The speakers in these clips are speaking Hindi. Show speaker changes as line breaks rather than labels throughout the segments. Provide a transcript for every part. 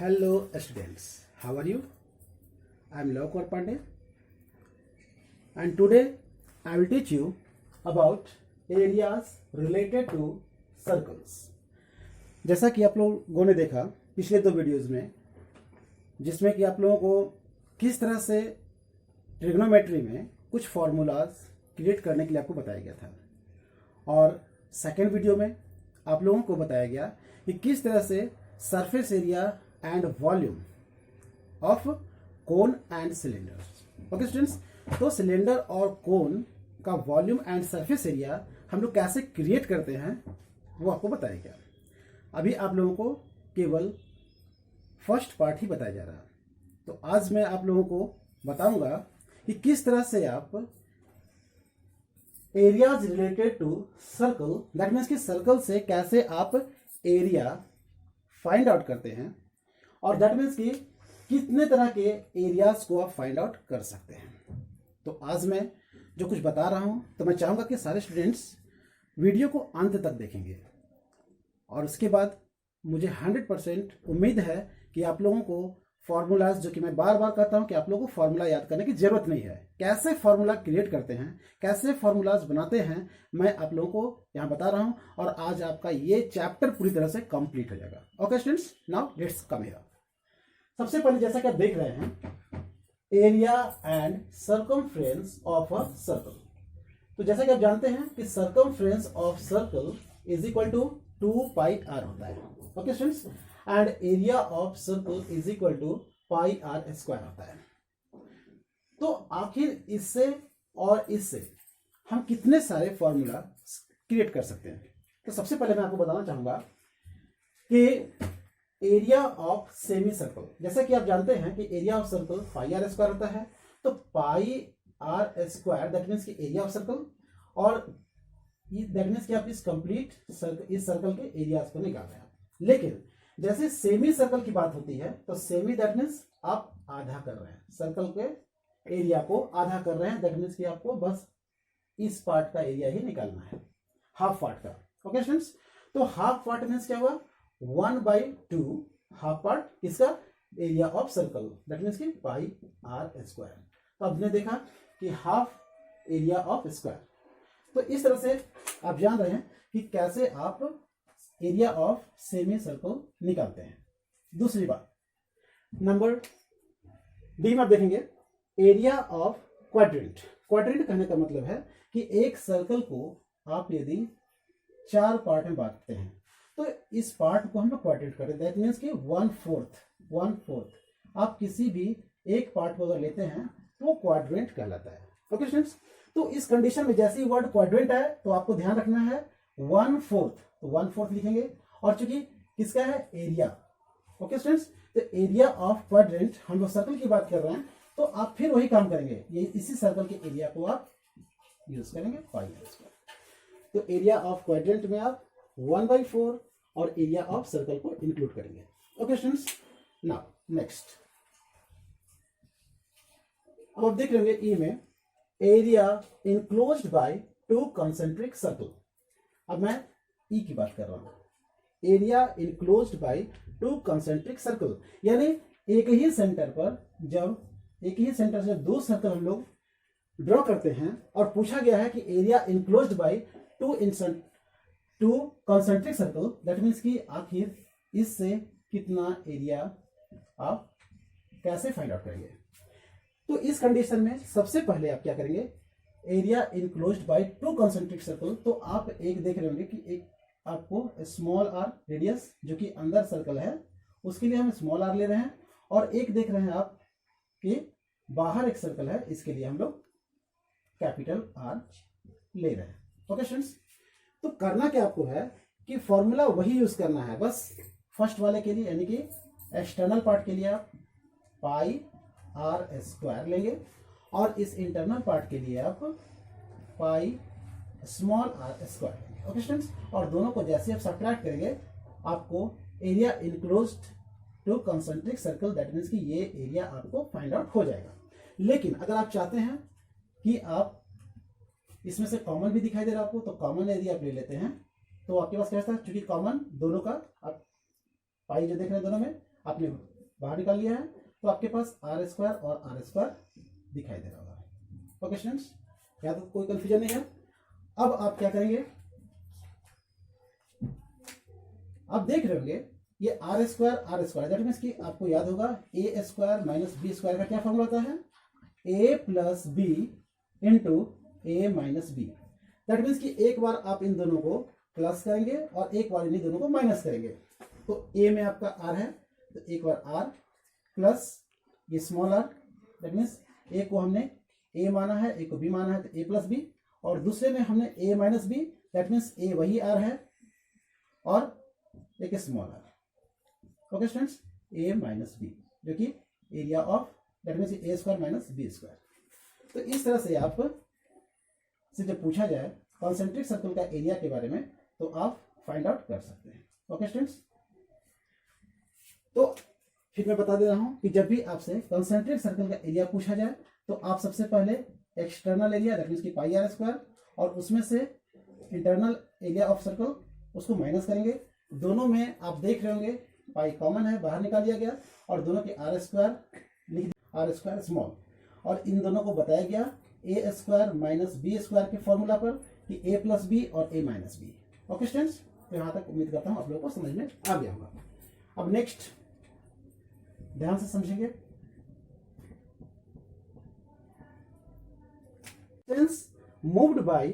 Hello students, how are you? I am Lavakar Pandey and today I will teach you about areas related to circles. जैसा कि आप लोगों ने देखा पिछले दो वीडियोस में, जिसमें कि आप लोगों को किस तरह से ट्रिग्नोमेट्री में कुछ फॉर्मूलाज क्रिएट करने के लिए आपको बताया गया था, और सेकेंड वीडियो में आप लोगों को बताया गया कि किस तरह से surface area and volume of cone and cylinder. Okay students, तो सिलेंडर और कोन का वॉल्यूम एंड सरफेस एरिया हम लोग कैसे क्रिएट करते हैं वो आपको बताया गया। अभी आप लोगों को केवल फर्स्ट पार्ट ही बताया जा रहा है। तो आज मैं आप लोगों को बताऊंगा कि किस तरह से आप areas related to circle, that means कि सर्कल से कैसे आप एरिया फाइंड आउट करते हैं, और दैट मीन्स कि कितने तरह के एरियाज को आप फाइंड आउट कर सकते हैं। तो आज मैं जो कुछ बता रहा हूं, तो मैं चाहूंगा कि सारे स्टूडेंट्स वीडियो को अंत तक देखेंगे, और उसके बाद मुझे 100% उम्मीद है कि आप लोगों को फॉर्मूलाज, जो कि मैं बार बार कहता हूं कि आप लोगों को फॉर्मूला याद करने की जरूरत नहीं है, कैसे फॉर्मूला क्रिएट करते हैं, कैसे फॉर्मूलाज बनाते हैं, मैं आप लोगों को यहां बता रहा हूं, और आज आपका ये चैप्टर पूरी तरह से कंप्लीट हो जाएगा। Okay students, now let's come here. सबसे पहले जैसा कि आप देख रहे हैं, area and circumference of a circle. तो जैसा कि आप जानते हैं कि circumference of circle is equal to 2 pi r होता है। Okay students, and area of circle is equal to pi r square होता है। तो आखिर इससे और इससे हम कितने सारे फॉर्मूला क्रिएट कर सकते हैं। तो सबसे पहले मैं आपको बताना चाहूंगा कि एरिया ऑफ सेमी सर्कल, जैसा कि आप जानते हैं कि area of circle pi r square होता है। तो pi r square that means कि एरिया ऑफ सर्कल, और दैट मीन्स कि आप इस कंप्लीट इस सर्कल के एरियाज को निकाल रहे हैं। लेकिन जैसे सेमी सर्कल की बात होती है, तो सेमी दैट मीन्स आप आधा कर रहे हैं, सर्कल के एरिया को आधा कर रहे हैं। दैट मीन्स कि आपको बस इस पार्ट का एरिया ही निकालना है, हाफ पार्ट का। ओके स्टूडेंट्स, तो हाफ पार्ट मीन्स क्या हुआ, 1/2 हाफ पार्ट इसका area of circle, that means कि पाई आर स्क्वायर। तो आपने देखा कि हाफ एरिया ऑफ स्क्वायर। तो इस तरह से आप जान रहे हैं कि कैसे आप एरिया ऑफ सेमी सर्कल निकालते हैं। दूसरी बात, नंबर डी में आप देखेंगे एरिया ऑफ क्वाड्रेंट। क्वाड्रेंट कहने का मतलब है कि एक सर्कल को आप यदि 4 पार्ट में बांटते हैं, तो इस पार्ट को हम लोग क्वाड्रेंट करते हैं। दैट मीन्स कि 1/4 आप किसी भी एक पार्ट को अगर लेते हैं तो वो क्वाड्रेंट कहलाता है। ओके स्टूडेंट्स, तो इस कंडीशन में जैसे ही वर्ड क्वाड्रेंट है तो आपको ध्यान रखना है 1/4, तो 1/4 लिखेंगे, और चूंकि किसका है, एरिया। ओके स्टूडेंट्स, तो एरिया ऑफ क्वाड्रेंट, हम लोग सर्कल की बात कर रहे हैं, तो आप फिर वही काम करेंगे, ये इसी सर्कल के एरिया को आप यूज करेंगे पाई आर स्क्वायर। तो एरिया ऑफ क्वाड्रेंट में आप 1/4 और एरिया ऑफ सर्कल को इंक्लूड करेंगे। ओके स्टूडेंट्स, नाउ नेक्स्ट अब आप देख लेंगे ई में area enclosed bye 2 concentric circle. अब मैं ई की बात कर रहा हूं, area enclosed bye 2 concentric circle, यानी एक ही सेंटर से जब 2 सर्कल हम लोग ड्रॉ करते हैं, और पूछा गया है कि area enclosed bye 2 concentric circle, that means कि आखिर इससे कितना एरिया आप कैसे फाइंड आउट करेंगे। तो इस कंडीशन में सबसे पहले आप क्या करेंगे, area enclosed bye 2 concentric circle. तो आप एक देख रहे होंगे कि एक आपको स्मॉल आर रेडियस, जो कि अंदर सर्कल है, उसके लिए हम स्मॉल आर ले रहे हैं, और एक देख रहे हैं आप कि बाहर एक सर्कल है, इसके लिए हम लोग कैपिटल आर ले रहे हैं। ओके स्टूडेंट्स, तो करना क्या आपको है कि फॉर्मूला वही यूज करना है, बस फर्स्ट वाले के लिए, यानी कि एक्सटर्नल पार्ट के लिए आप पाई आर स्क्वायर लेंगे, और इस इंटरनल पार्ट के लिए आप पाई स्मॉल आर स्क्वायर लेंगे। ओके स्टूडेंट्स, और दोनों को जैसे आप सब्ट्रैक्ट करेंगे, आपको area enclosed two concentric circle, that means कि ये एरिया आपको फाइंड आउट हो जाएगा। लेकिन अगर आप चाहते हैं कि आप इसमें से कॉमन भी दिखाई दे रहा है आपको, तो कॉमन एरिया आप ले लेते हैं, तो आपके पास क्या था, चूंकि कॉमन दोनों का, आप पाई जो देख रहे हैं दोनों में, आपने बाहर निकाल लिया है, तो आपके पास आर स्क्वायर और आर स्क्वायर दिखाई दे रहा होगा। ओके स्टूडेंट्स, यहाँ तो कोई कंफ्यूजन नहीं है। अब आप क्या करेंगे, आप देख रहे होंगे ये आर स्क्वायर दैट मीन्स कि आपको याद होगा a square minus b square का क्या फॉर्मूला होता है, a plus b into a minus b. That means कि एक बार आप इन दोनों को प्लस करेंगे और एक बार इन दोनों को माइनस करेंगे। तो ए में आपका आर है, तो एक बार आर प्लस ये स्मॉल आर, दैट मीन्स ए को हमने ए माना है, ए को बी माना है, तो ए प्लस बी, और दूसरे में हमने a minus b, that means a वही आर है और एक small r. Okay students, a minus b जो कि area of that means a square minus b square. तो इस तरह से आप से जब पूछा जाए कॉन्सेंट्रिक सर्कल का एरिया के बारे में तो आप फाइंड आउट कर सकते हैं। ओके स्टूडेंट्स, तो फिर मैं बता दे रहा हूं कि जब भी आपसे कॉन्सेंट्रिक सर्कल का एरिया पूछा जाए तो आप सबसे पहले एक्सटर्नल एरिया दैट मीन्स की पाई आर स्क्वायर और उसमें से इंटरनल एरिया ऑफ सर्कल उसको माइनस करेंगे। दोनों में आप देख रहे होंगे पाई कॉमन है, बाहर निकाल दिया गया और दोनों के आर स्क्वायर लिख, आर स्क्वायर स्मॉल, और इन दोनों को बताया गया ए स्क्वायर माइनस बी स्क्वायर के फॉर्मूला पर कि ए प्लस बी और ए माइनस बी। ओके स्टूडेंट्स, तो यहाँ तक उम्मीद करता हूँ आप लोगों को समझ में आ गया होगा। अब नेक्स्ट ध्यान से समझेंगे, distance moved by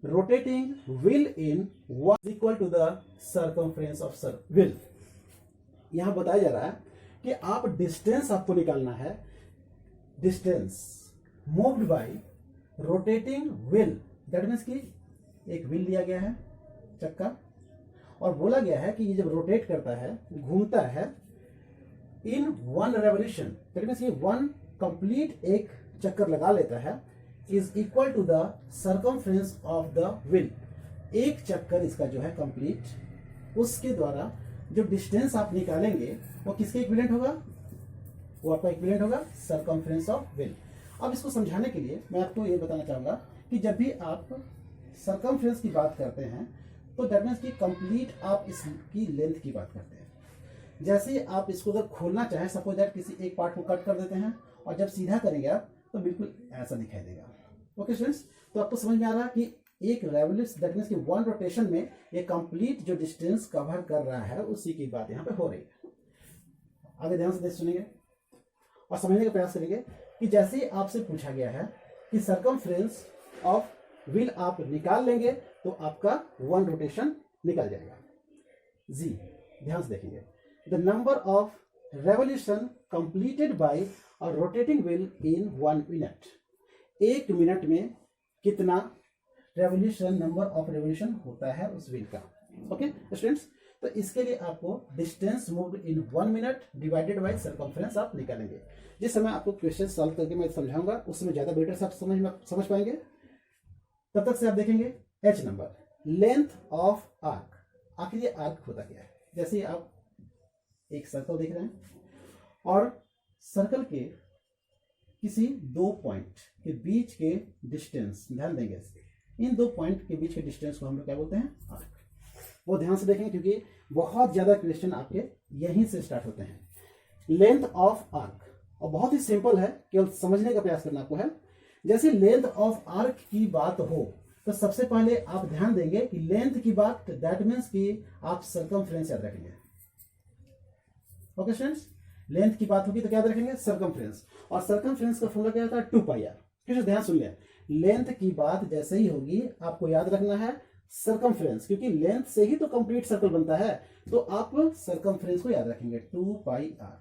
rotating wheel in one equal to the circumference of wheel. यहां बताया जा रहा है कि आप डिस्टेंस आपको निकालना है, distance moved by rotating wheel that means कि एक व्हील दिया गया है चक्का, और बोला गया है कि ये जब रोटेट करता है, घूमता है in one revolution that means ये वन कंप्लीट एक चक्कर लगा लेता है, is equal to the circumference of the wheel. एक चक्कर इसका जो है कंप्लीट, उसके द्वारा जो डिस्टेंस आप निकालेंगे वो किसके इक्विवेलेंट होगा, वो आपका इक्विवेलेंट होगा सर्कमफ्रेंस ऑफ व्हील। अब इसको समझाने के लिए मैं आपको ये बताना चाहूंगा कि जब भी आप सर्कमफ्रेंस की बात करते हैं तो दैट मीन्स की कंप्लीट आप इसकी लेंथ की बात करते हैं। जैसे ही आप इसको अगर खोलना चाहें, सपोज दैट किसी एक पार्ट को कट कर देते हैं और जब सीधा करेंगे आप तो बिल्कुल ऐसा दिखाई देगा। ओके स्टूडेंट्स, तो आपको समझ में आ रहा कि एक रेवोल्यूशन दैट मीन्स कि वन रोटेशन में ये कंप्लीट जो डिस्टेंस कवर कर रहा है उसी की बात यहाँ पे हो रही है। आगे ध्यान से सुनेंगे और समझने का प्रयास करेंगे कि जैसे ही आपसे पूछा गया है कि सर्कमफ्रेंस ऑफ व्हील आप निकाल लेंगे तो आपका वन रोटेशन निकल जाएगा। जी ध्यान से देखेंगे, the number of revolution completed by a rotating wheel in 1 minute. 1 minute में कितना रेवोल्यूशन, नंबर ऑफ रेवोल्यूशन होता है उस व्हील का। ओके स्टूडेंट्स, तो इसके लिए आपको distance moved in 1 minute divided by circumference आप निकालेंगे। जिस समय आपको क्वेश्चन सॉल्व करके मैं समझाऊंगा उस समय ज्यादा बेटर से आप समझ पाएंगे। तब तक से आप देखेंगे H number, length of arc. आखिर ये आर्क होता क्या है, जैसे आप एक सर्कल देख रहे हैं और सर्कल के किसी 2 पॉइंट के बीच के डिस्टेंस, ध्यान देंगे इन 2 पॉइंट के बीच के डिस्टेंस को हम लोग क्या बोलते हैं, आर्क। वो ध्यान से देखेंगे क्योंकि बहुत ज्यादा क्वेश्चन आपके यहीं से स्टार्ट होते हैं। लेंथ ऑफ आर्क, और बहुत ही सिंपल है, केवल समझने का प्रयास करना आपको है। जैसे लेंथ ऑफ आर्क की बात हो तो सबसे पहले आप ध्यान देंगे कि लेंथ की बात दैट मीन्स कि आप सर्कमफ्रेंस याद रखेंगे। ओके स्टूडेंट्स, लेंथ की बात होगी तो क्या याद रखेंगे, सर्कमफ्रेंस, और सर्कमफ्रेंस का फॉर्मूला क्या होता है, 2πr। फिर ध्यान सुन लें, लेंथ की बात जैसे ही होगी आपको याद रखना है सर्कमफ्रेंस, क्योंकि लेंथ से ही तो कंप्लीट सर्कल बनता है, तो आप सर्कमफ्रेंस को याद रखेंगे 2πr,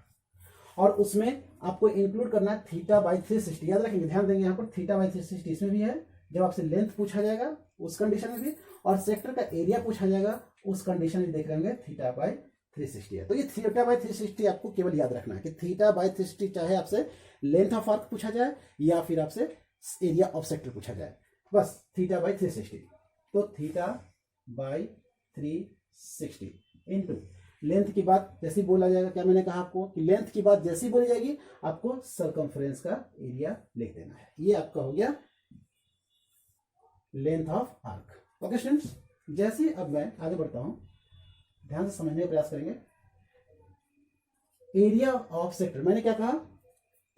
और उसमें आपको इंक्लूड करना है θ/360 याद रखेंगे। ध्यान देंगे यहाँ पर θ/360 इसमें भी है, जब आपसे लेंथ पूछा जाएगा उस कंडीशन में भी, और सेक्टर का एरिया पूछा जाएगा उस कंडीशन में देख रहे होंगे θ/360 है। तो ये θ/360 आपको केवल याद रखना है कि θ/360 चाहे आपसे लेंथ ऑफ आर्क पूछा जाए या फिर आपसे एरिया ऑफ सेक्टर पूछा जाए, बस θ/360। तो θ/360 इनटू लेंथ की बात जैसी बोला जाएगा, क्या मैंने कहा आपको कि लेंथ की बात जैसी बोली जाएगी आपको सर्कमफ्रेंस का एरिया लिख देना है। ये आपका हो गया length of arc. Okay students, जैसे अब मैं आगे बढ़ता हूं, ध्यान से समझने का प्रयास करेंगे। एरिया ऑफ सेक्टर, मैंने क्या कहा,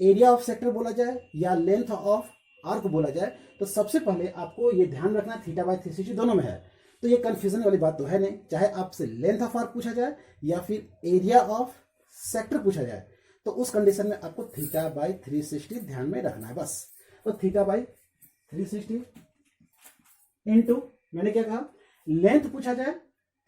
एरिया ऑफ सेक्टर बोला जाए या लेंथ ऑफ आर्क बोला जाए, तो सबसे पहले आपको ये ध्यान रखना थीटा बाय 360 दोनों में है, तो ये कंफ्यूजन वाली बात तो है नहीं। चाहे आपसे लेंथ ऑफ आर्क पूछा जाए या फिर एरिया ऑफ सेक्टर पूछा जाए, तो उस कंडीशन में आपको थीटा बाय 360 ध्यान में रखना है बस। तो थीटा बाय 360 इनटू, मैंने क्या कहा, लेंथ पूछा जाए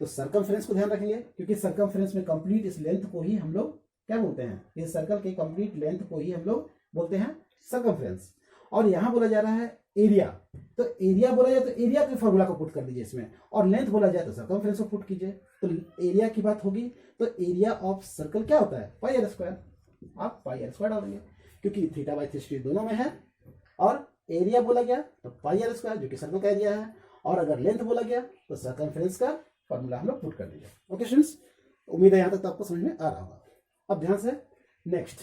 तो सर्कमफ्रेंस को ध्यान रखेंगे, क्योंकि सर्कमफ्रेंस में कंप्लीट इस लेंथ को ही हम लोग क्या बोलते हैं, इस सर्कल के कंप्लीट लेंथ को ही हम लोग बोलते हैं सर्कमफ्रेंस। और यहां बोला जा रहा है एरिया, तो एरिया बोला जाए तो एरिया के फॉर्मूला को पुट कर दीजिए इसमें, और लेंथ बोला जाए तो सर्कमफ्रेंस को पुट कीजिए। तो एरिया की बात होगी तो एरिया ऑफ सर्कल क्या होता है, पाई आर स्क्वायर, आप पाई आर स्क्वायर डालेंगे, क्योंकि थीटा बाय 360 दोनों में है, और एरिया बोला गया तो पाई आर स्क्वायर जो कि सर्कल का एरिया है, और अगर लेंथ बोला गया तो सर्कमफ्रेंस का फॉर्मूला हम लोग पुट कर देंगे। ओके स्टूडेंट्स, उम्मीद है यहां तक तो आपको समझ में आ रहा होगा। अब ध्यान से नेक्स्ट